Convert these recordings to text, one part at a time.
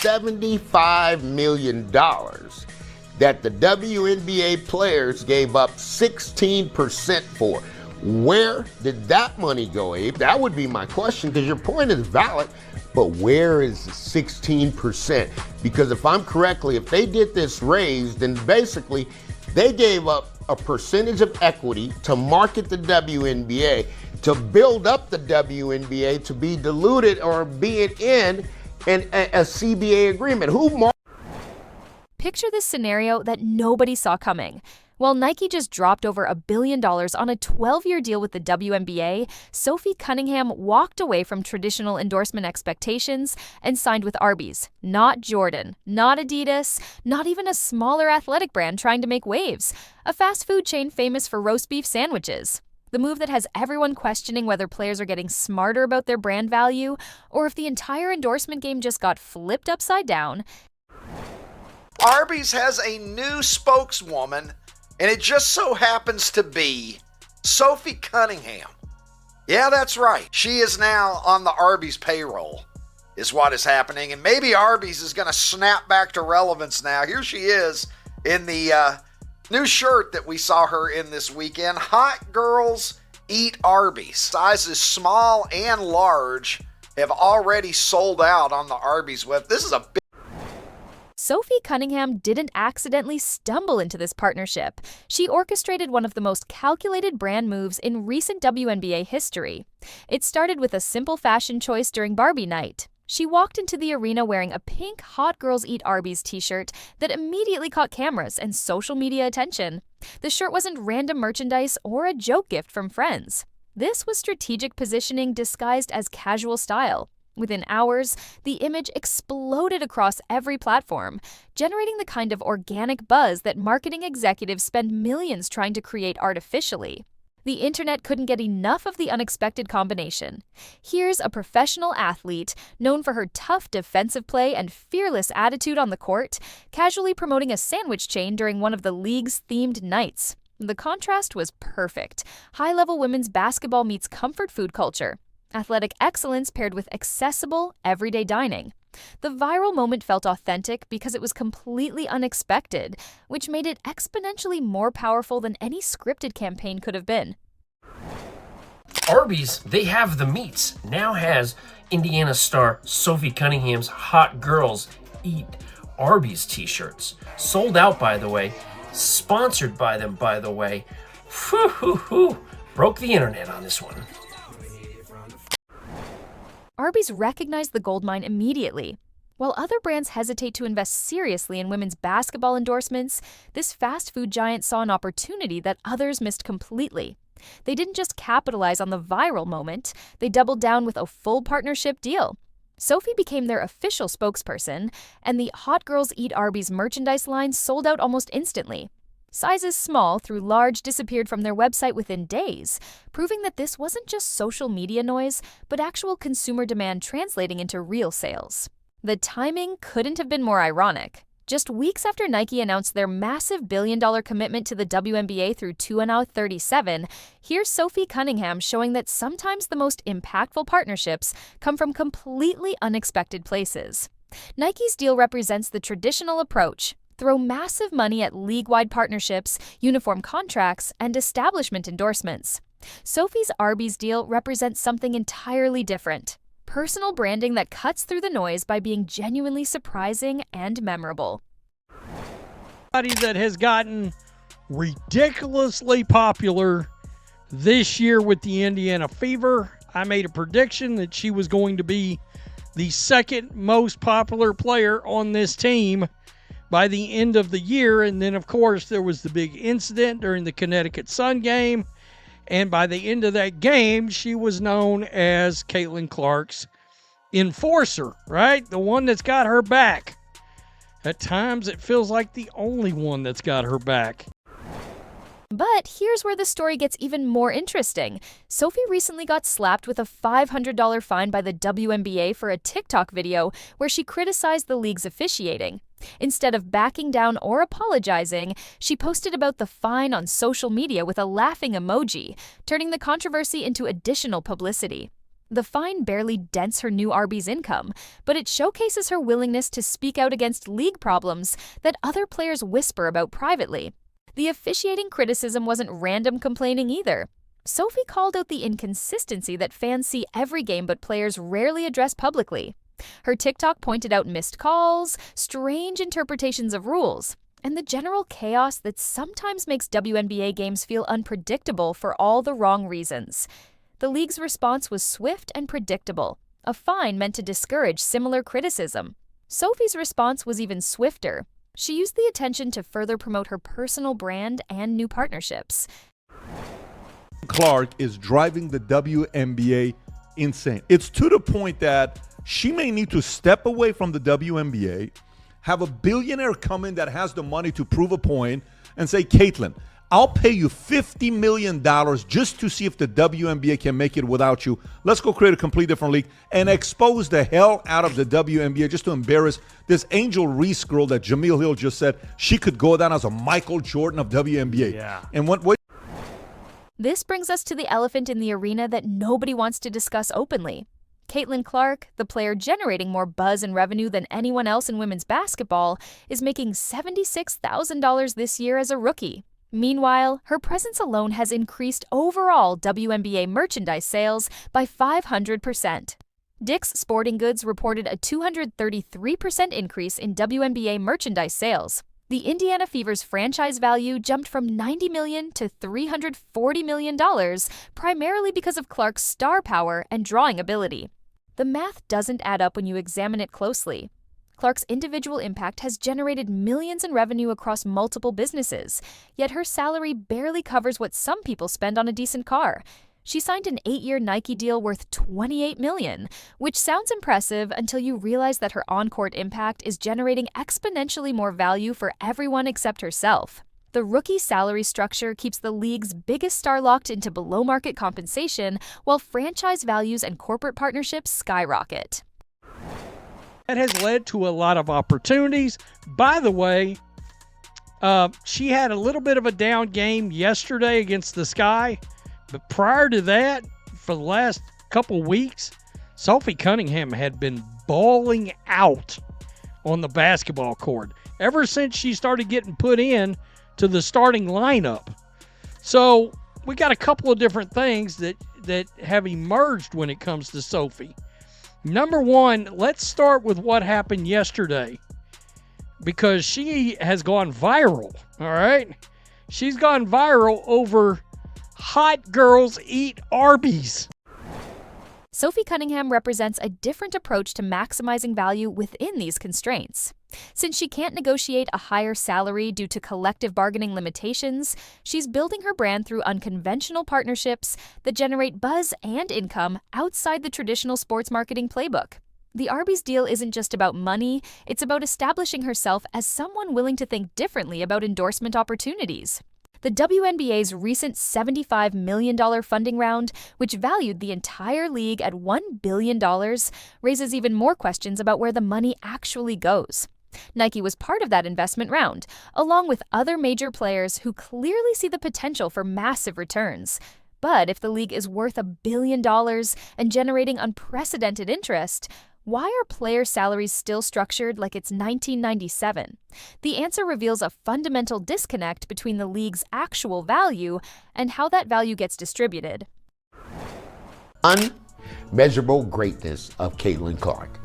$75 million that the WNBA players gave up 16% for. Where did that money go, Abe? That would be my question, because your point is valid, but where is the 16%? Because if I'm correctly, if they did this raise, then basically they gave up a percentage of equity to market the WNBA, to build up the WNBA to be diluted or be it in a CBA agreement. Picture this scenario that nobody saw coming. While Nike just dropped over $1 billion on a 12-year deal with the WNBA, Sophie Cunningham walked away from traditional endorsement expectations and signed with Arby's. Not Jordan, not Adidas, not even a smaller athletic brand trying to make waves. A fast food chain famous for roast beef sandwiches. The move that has everyone questioning whether players are getting smarter about their brand value or if the entire endorsement game just got flipped upside down. Arby's has a new spokeswoman, and it just so happens to be Sophie Cunningham. Yeah, that's right. She is now on the Arby's payroll, is what is happening. And maybe Arby's is going to snap back to relevance now. Here she is in the new shirt that we saw her in this weekend. Hot girls eat Arby's. Sizes small and large have already sold out on the Arby's web. This is a big... Sophie Cunningham didn't accidentally stumble into this partnership. She orchestrated one of the most calculated brand moves in recent WNBA history. It started with a simple fashion choice during Barbie night. She walked into the arena wearing a pink Hot Girls Eat Arby's t-shirt that immediately caught cameras and social media attention. The shirt wasn't random merchandise or a joke gift from friends. This was strategic positioning disguised as casual style. Within hours, the image exploded across every platform, generating the kind of organic buzz that marketing executives spend millions trying to create artificially. The internet couldn't get enough of the unexpected combination. Here's a professional athlete, known for her tough defensive play and fearless attitude on the court, casually promoting a sandwich chain during one of the league's themed nights. The contrast was perfect. High-level women's basketball meets comfort food culture. Athletic excellence paired with accessible, everyday dining. The viral moment felt authentic because it was completely unexpected, which made it exponentially more powerful than any scripted campaign could have been. Arby's, they have the meats, now has Indiana star Sophie Cunningham's Hot Girls Eat Arby's t-shirts. Sold out, by the way. Sponsored by them, by the way. Broke the internet on this one. Arby's recognized the goldmine immediately. While other brands hesitate to invest seriously in women's basketball endorsements, this fast food giant saw an opportunity that others missed completely. They didn't just capitalize on the viral moment, they doubled down with a full partnership deal. Sophie became their official spokesperson, and the Hot Girls Eat Arby's merchandise line sold out almost instantly. Sizes small through large disappeared from their website within days, proving that this wasn't just social media noise, but actual consumer demand translating into real sales. The timing couldn't have been more ironic. Just weeks after Nike announced their massive billion-dollar commitment to the WNBA through 2037, here's Sophie Cunningham showing that sometimes the most impactful partnerships come from completely unexpected places. Nike's deal represents the traditional approach: throw massive money at league-wide partnerships, uniform contracts, and establishment endorsements. Sophie's Arby's deal represents something entirely different: personal branding that cuts through the noise by being genuinely surprising and memorable. That has gotten ridiculously popular this year with the Indiana Fever. I made a prediction that she was going to be the second most popular player on this team by the end of the year. And then, of course, there was the big incident during the Connecticut Sun game. And by the end of that game, she was known as Caitlin Clark's enforcer, right? The one that's got her back. At times, it feels like the only one that's got her back. But here's where the story gets even more interesting. Sophie recently got slapped with a $500 fine by the WNBA for a TikTok video where she criticized the league's officiating. Instead of backing down or apologizing, she posted about the fine on social media with a laughing emoji, turning the controversy into additional publicity. The fine barely dents her new Arby's income, but it showcases her willingness to speak out against league problems that other players whisper about privately. The officiating criticism wasn't random complaining either. Sophie called out the inconsistency that fans see every game but players rarely address publicly. Her TikTok pointed out missed calls, strange interpretations of rules, and the general chaos that sometimes makes WNBA games feel unpredictable for all the wrong reasons. The league's response was swift and predictable, a fine meant to discourage similar criticism. Sophie's response was even swifter. She used the attention to further promote her personal brand and new partnerships. Clark is driving the WNBA insane. It's to the point that she may need to step away from the WNBA, have a billionaire come in that has the money to prove a point, and say, Caitlin, I'll pay you $50 million just to see if the WNBA can make it without you. Let's go create a complete different league and expose the hell out of the WNBA just to embarrass this Angel Reese girl that Jameel Hill just said she could go down as a Michael Jordan of WNBA. Yeah. And what This brings us to the elephant in the arena that nobody wants to discuss openly. Caitlin Clark, the player generating more buzz and revenue than anyone else in women's basketball, is making $76,000 this year as a rookie. Meanwhile, her presence alone has increased overall WNBA merchandise sales by 500%. Dick's Sporting Goods reported a 233% increase in WNBA merchandise sales. The Indiana Fever's franchise value jumped from $90 million to $340 million, primarily because of Clark's star power and drawing ability. The math doesn't add up when you examine it closely. Clark's individual impact has generated millions in revenue across multiple businesses, yet her salary barely covers what some people spend on a decent car. She signed an 8-year Nike deal worth $28 million, which sounds impressive until you realize that her on-court impact is generating exponentially more value for everyone except herself. The rookie salary structure keeps the league's biggest star locked into below-market compensation, while franchise values and corporate partnerships skyrocket. That has led to a lot of opportunities. By the way, she had a little bit of a down game yesterday against the Sky. But prior to that, for the last couple weeks, Sophie Cunningham had been balling out on the basketball court ever since she started getting put in to the starting lineup. So we got a couple of different things that have emerged when it comes to Sophie. Number one, let's start with what happened yesterday, because she has gone viral, all right? She's gone viral over hot girls eat Arby's. Sophie Cunningham represents a different approach to maximizing value within these constraints. Since she can't negotiate a higher salary due to collective bargaining limitations, she's building her brand through unconventional partnerships that generate buzz and income outside the traditional sports marketing playbook. The Arby's deal isn't just about money, it's about establishing herself as someone willing to think differently about endorsement opportunities. The WNBA's recent $75 million funding round, which valued the entire league at $1 billion, raises even more questions about where the money actually goes. Nike was part of that investment round, along with other major players who clearly see the potential for massive returns. But if the league is worth $1 billion and generating unprecedented interest, why are player salaries still structured like it's 1997? The answer reveals a fundamental disconnect between the league's actual value and how that value gets distributed. Unmeasurable greatness of Caitlin Clark.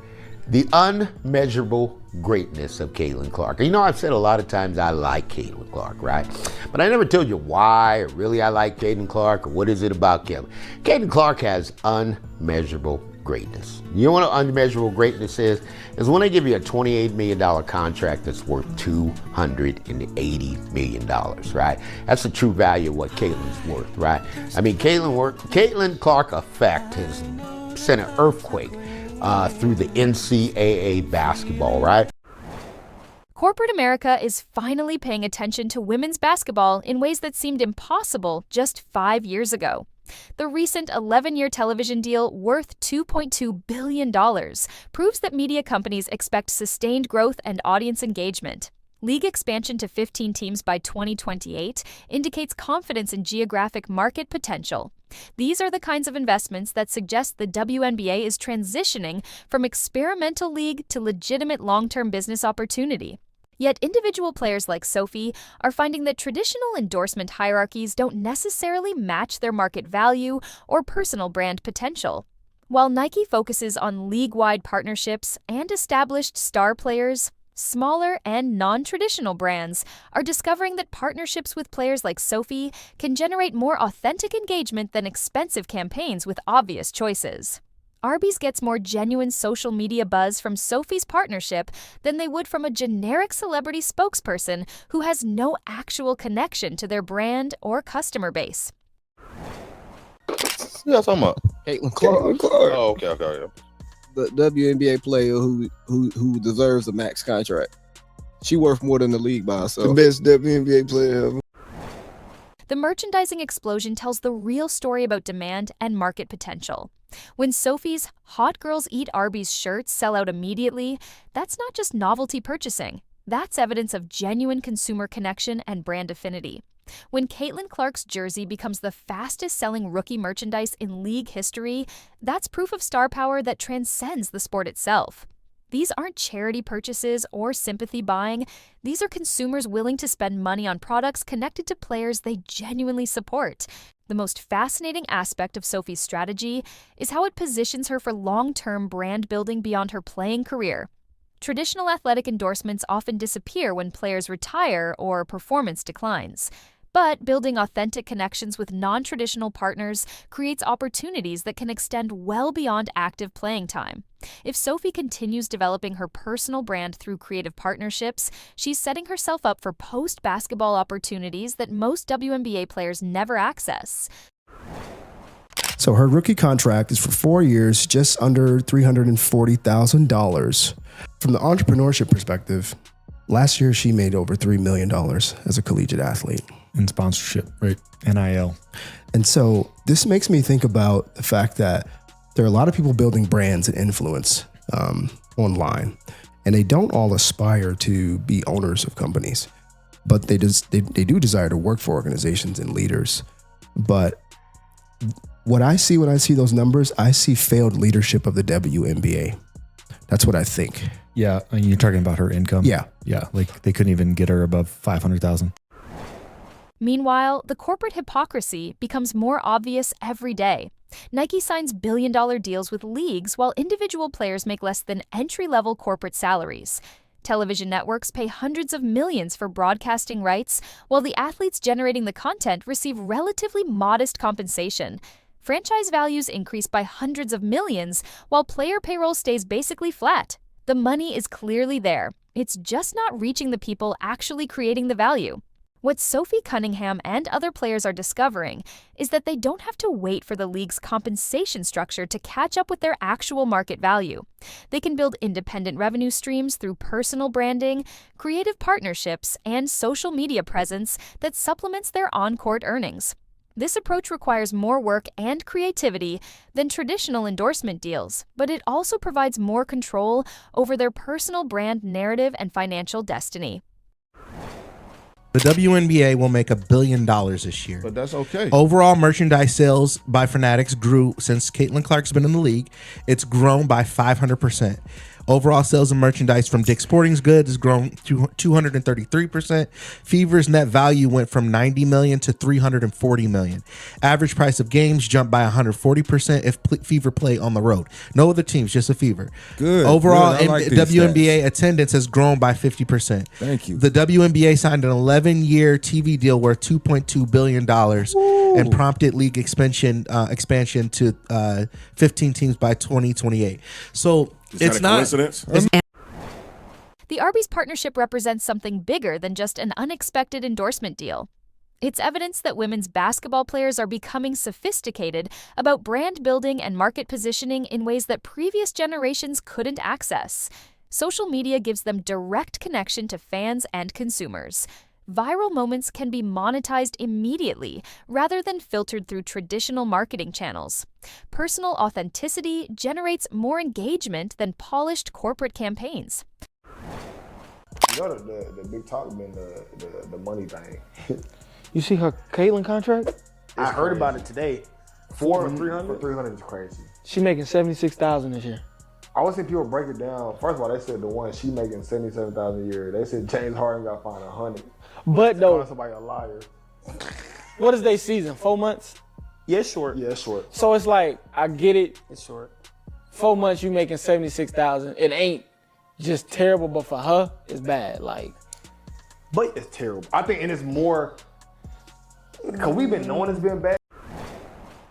The unmeasurable greatness of Caitlin Clark. You know, I've said a lot of times I like Caitlin Clark, right? But I never told you why or really I like Caitlin Clark or what is it about Caitlin. Caitlin Clark has unmeasurable greatness. You know what unmeasurable greatness is? Is when they give you a $28 million contract that's worth $280 million, right? That's the true value of what Caitlin's worth, right? I mean, Caitlin Clark effect has sent an earthquake through the NCAA basketball, right? Corporate America is finally paying attention to women's basketball in ways that seemed impossible just 5 years ago. The recent 11-year television deal worth $2.2 billion proves that media companies expect sustained growth and audience engagement. League expansion to 15 teams by 2028 indicates confidence in geographic market potential. These are the kinds of investments that suggest the WNBA is transitioning from experimental league to legitimate long-term business opportunity. Yet individual players like Sophie are finding that traditional endorsement hierarchies don't necessarily match their market value or personal brand potential. While Nike focuses on league-wide partnerships and established star players, smaller and non-traditional brands are discovering that partnerships with players like Sophie can generate more authentic engagement than expensive campaigns with obvious choices. Arby's gets more genuine social media buzz from Sophie's partnership than they would from a generic celebrity spokesperson who has no actual connection to their brand or customer base. Who y'all talking about? Caitlin Clark. Oh, okay. The WNBA player who deserves a max contract. She worth more than the league by herself. The best WNBA player ever. The merchandising explosion tells the real story about demand and market potential. When Sophie's Hot Girls Eat Arby's shirts sell out immediately, that's not just novelty purchasing. That's evidence of genuine consumer connection and brand affinity. When Caitlin Clark's jersey becomes the fastest-selling rookie merchandise in league history, that's proof of star power that transcends the sport itself. These aren't charity purchases or sympathy buying. These are consumers willing to spend money on products connected to players they genuinely support. The most fascinating aspect of Sophie's strategy is how it positions her for long-term brand building beyond her playing career. Traditional athletic endorsements often disappear when players retire or performance declines. But building authentic connections with non-traditional partners creates opportunities that can extend well beyond active playing time. If Sophie continues developing her personal brand through creative partnerships, she's setting herself up for post-basketball opportunities that most WNBA players never access. So her rookie contract is for 4 years, just under $340,000. From the entrepreneurship perspective, last year she made over $3 million as a collegiate athlete. In sponsorship, right? NIL. And so this makes me think about the fact that there are a lot of people building brands and influence online, and they don't all aspire to be owners of companies, but they do desire to work for organizations and leaders. But what I see when I see those numbers, I see failed leadership of the WNBA. That's what I think. Yeah, and you're talking about her income. Yeah. Like they couldn't even get her above 500,000. Meanwhile, the corporate hypocrisy becomes more obvious every day. Nike signs billion-dollar deals with leagues while individual players make less than entry-level corporate salaries. Television networks pay hundreds of millions for broadcasting rights, while the athletes generating the content receive relatively modest compensation. Franchise values increase by hundreds of millions, while player payroll stays basically flat. The money is clearly there. It's just not reaching the people actually creating the value. What Sophie Cunningham and other players are discovering is that they don't have to wait for the league's compensation structure to catch up with their actual market value. They can build independent revenue streams through personal branding, creative partnerships, and social media presence that supplements their on-court earnings. This approach requires more work and creativity than traditional endorsement deals, but it also provides more control over their personal brand narrative and financial destiny. The WNBA will make $1 billion this year. But that's okay. Overall merchandise sales by Fanatics grew since Caitlin Clark's been in the league. It's grown by 500%. Overall sales of merchandise from Dick's Sporting Goods has grown to 233%. Fever's net value went from $90 million to $340 million. Average price of games jumped by 140% if Fever play on the road. No other teams, just a Fever. Good. Overall, Good. I like WNBA attendance has grown by 50%. Thank you. The WNBA signed an 11-year TV deal worth $2.2 billion and prompted league expansion to 15 teams by 2028. So it's not coincidence. The Arby's partnership represents something bigger than just an unexpected endorsement deal. It's evidence that women's basketball players are becoming sophisticated about brand building and market positioning in ways that previous generations couldn't access. Social media gives them direct connection to fans and consumers. Viral moments can be monetized immediately rather than filtered through traditional marketing channels. Personal authenticity generates more engagement than polished corporate campaigns. You know the big talk been the money thing. You see her Caitlyn contract? I heard about it today. 4 for 300? For 300 is crazy. She making $76,000 this year. I was seeing people break it down. First of all, they said the one she making $77,000 a year. They said James Harden got fined $100. But though, somebody a liar. What is they season? 4 months? Yeah, it's short. Yeah, it's short. So it's like, I get it. It's short. 4 months you making $76,000. It ain't just terrible, but for her, it's bad. Like, but it's terrible. I think, and it's more because we've been knowing it's been bad.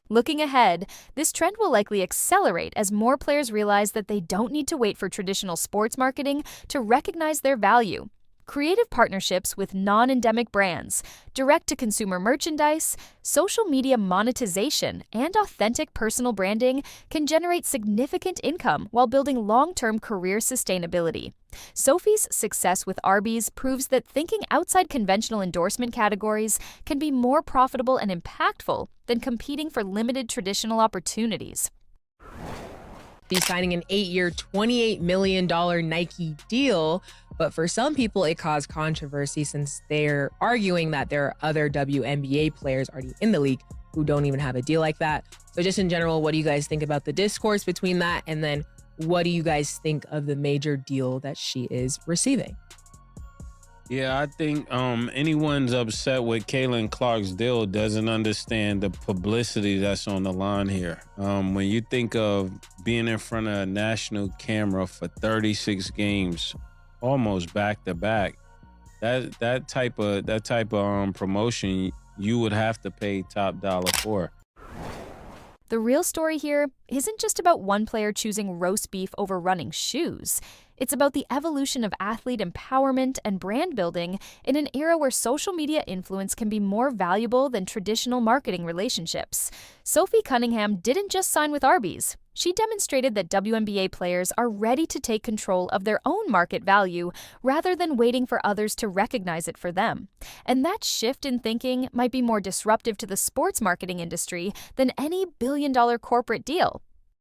Looking ahead, this trend will likely accelerate as more players realize that they don't need to wait for traditional sports marketing to recognize their value. Creative partnerships with non-endemic brands, direct-to-consumer merchandise, social media monetization, and authentic personal branding can generate significant income while building long-term career sustainability. Sophie's success with Arby's proves that thinking outside conventional endorsement categories can be more profitable and impactful than competing for limited traditional opportunities. He's signing an 8-year, $28 million Nike deal. But for some people, it caused controversy since they're arguing that there are other WNBA players already in the league who don't even have a deal like that. So just in general, what do you guys think about the discourse between that? And then what do you guys think of the major deal that she is receiving? Yeah, I think anyone's upset with Caitlin Clark's deal doesn't understand the publicity that's on the line here. When you think of being in front of a national camera for 36 games, almost back to back, that type of promotion you would have to pay top dollar for. The real story here isn't just about one player choosing roast beef over running shoes. It's about the evolution of athlete empowerment and brand building in an era where social media influence can be more valuable than traditional marketing relationships. Sophie Cunningham didn't just sign with Arby's. She demonstrated that WNBA players are ready to take control of their own market value rather than waiting for others to recognize it for them. And that shift in thinking might be more disruptive to the sports marketing industry than any billion-dollar corporate deal.